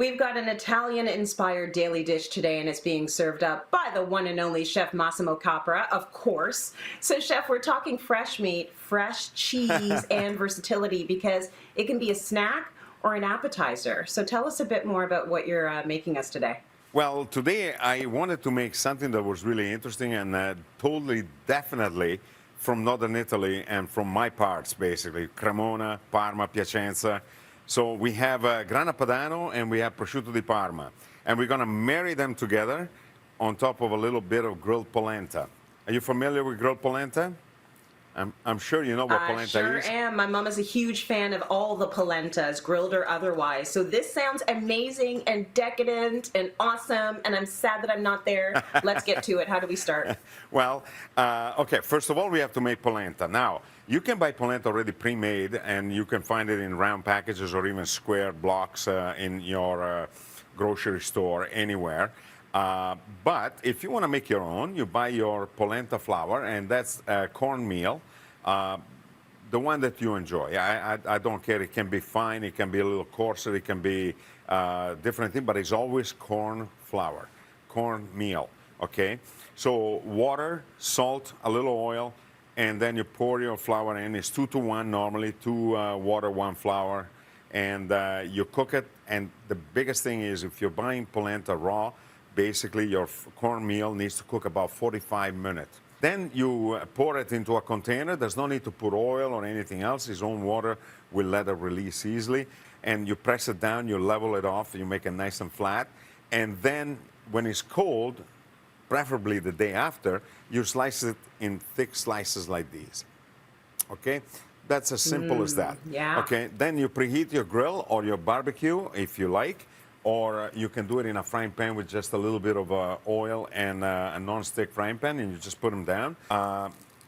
We've got an Italian-inspired daily dish today, and it's being served up by the one and only Chef Massimo Capra, of course. So, Chef, we're talking fresh meat, fresh cheese, and versatility because it can be a snack or an appetizer. So tell us a bit more about what you're making us today. Well, today I wanted to make something that was really interesting and totally, definitely from Northern Italy and from my parts, basically, Cremona, Parma, Piacenza. So we have grana padano and we have prosciutto di Parma. And we're going to marry them together on top of a little bit of grilled polenta. Are you familiar with grilled polenta? I'm sure you know what polenta I is. sure am. My mom is a huge fan of all the polentas, grilled or otherwise. So this sounds amazing and decadent and awesome, and I'm sad that I'm not there. Let's get to it. How do we start? Well, okay, first of all, we have to make polenta. Now, you can buy polenta already pre-made, and you can find it in round packages or even square blocks in your grocery store, anywhere. But if you want to make your own, you buy your polenta flour, and that's cornmeal, the one that you enjoy. I don't care. It can be fine. It can be a little coarser. It can be different thing, but it's always corn flour, cornmeal, okay? So water, salt, a little oil, and then you pour your flour in. It's 2 to 1 normally, 2 water, 1 flour, and you cook it. And the biggest thing is if you're buying polenta raw, basically your cornmeal needs to cook about 45 minutes. Then you pour it into a container. There's no need to put oil or anything else. Its own water will let it release easily. And you press it down, you level it off, you make it nice and flat. And then when it's cold, preferably the day after, you slice it in thick slices like these. Okay? That's as simple as that. Yeah. Okay? Then you preheat your grill or your barbecue if you like. Or you can do it in a frying pan with just a little bit of oil and a non-stick frying pan, and you just put them down.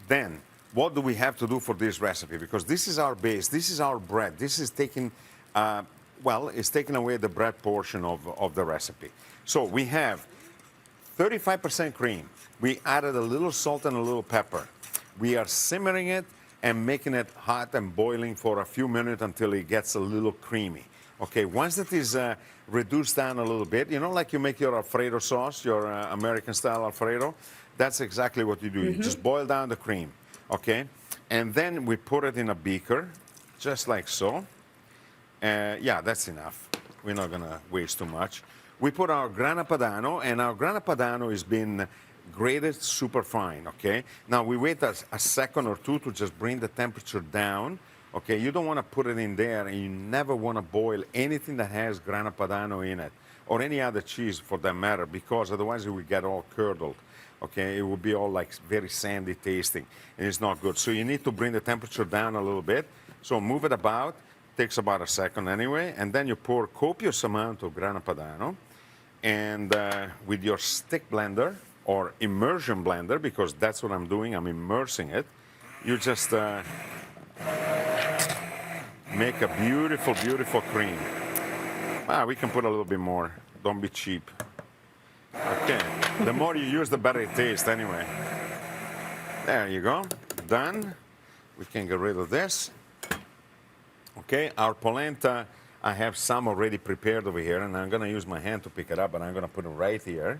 Then, what do we have to do for this recipe? Because this is our base, this is our bread. This is taking, well, it's taking away the bread portion of the recipe. So we have 35% cream. We added a little salt and a little pepper. We are simmering it and making it hot and boiling for a few minutes until it gets a little creamy. Okay, once that is reduced down a little bit, you know, like you make your Alfredo sauce, your American-style Alfredo, that's exactly what you do. You just boil down the cream, okay? And then we put it in a beaker, just like so. Yeah, that's enough. We're not going to waste too much. We put our grana padano, and our grana padano has been grated super fine, okay? Now, we wait a second or two to just bring the temperature down. Okay, you don't want to put it in there, and you never want to boil anything that has grana padano in it, or any other cheese for that matter, because otherwise it will get all curdled. Okay, it will be all like very sandy tasting, and it's not good. So you need to bring the temperature down a little bit. So move it about, takes about a second anyway, and then you pour copious amount of grana padano, and with your stick blender or immersion blender, because that's what I'm doing, I'm immersing it, you just make a beautiful, beautiful cream. We can put a little bit more. Don't be cheap. Okay. The more you use, the better it tastes anyway. There you go. Done. We can get rid of this. Okay. Our polenta, I have some already prepared over here, and I'm going to use my hand to pick it up, and I'm going to put it right here.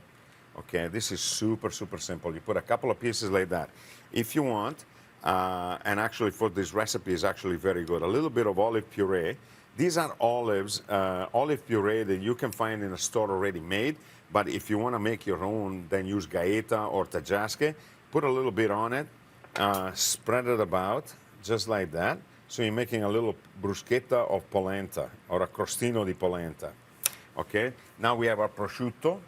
Okay. This is super, super simple. You put a couple of pieces like that. If you want, and actually for this recipe is actually very good. A little bit of olive puree. These are olives, olive puree that you can find in a store already made, but if you want to make your own, then use gaeta or tajasque. Put a little bit on it, spread it about, just like that. So you're making a little bruschetta of polenta, or a crostino di polenta. Okay, now we have our prosciutto,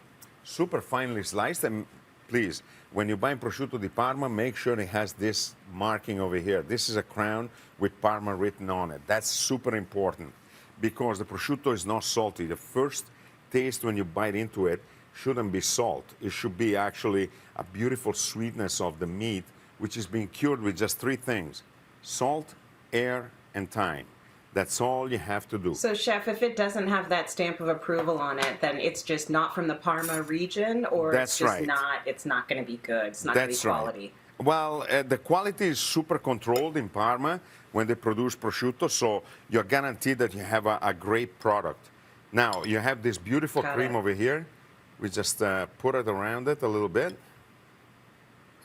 super finely sliced, and please, when you buy prosciutto di Parma, make sure it has this marking over here. This is a crown with Parma written on it. That's super important because the prosciutto is not salty. The first taste when you bite into it shouldn't be salt. It should be actually a beautiful sweetness of the meat, which is being cured with just 3 things: salt, air, and thyme. That's all you have to do. So, Chef, if it doesn't have that stamp of approval on it, then it's just not from the Parma region, or That's it's just right. it's not going to be good. It's not going to be quality. Right. Well, the quality is super controlled in Parma when they produce prosciutto, so you're guaranteed that you have a great product. Now, you have this beautiful Got cream it. over here. We just put it around it a little bit.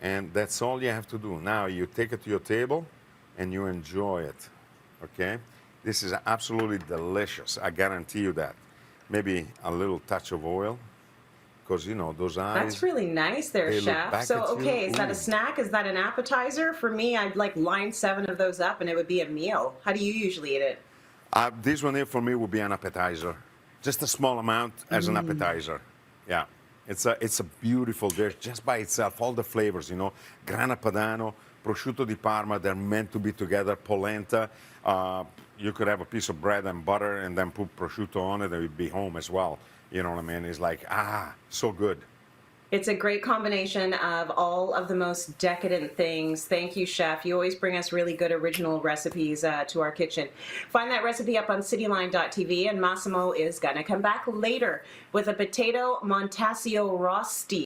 And that's all you have to do. Now, you take it to your table and you enjoy it. Okay? This is absolutely delicious. I guarantee you that. Maybe a little touch of oil. Because, you know, those eyes. That's really nice there, they look chef. back So, at you. okay, is that Ooh. a snack? Is that an appetizer? For me, I'd like line 7 of those up and it would be a meal. How do you usually eat it? This one here for me would be an appetizer. Just a small amount as an appetizer. Yeah. It's a beautiful dish just by itself. All the flavors, you know. Grana padano, prosciutto di Parma, they're meant to be together. Polenta. You could have a piece of bread and butter and then put prosciutto on it and it'd be home as well. You know what I mean? It's like, so good. It's a great combination of all of the most decadent things. Thank you, chef. You always bring us really good original recipes to our kitchen. Find that recipe up on cityline.tv, and Massimo is going to come back later with a potato montasio rosti.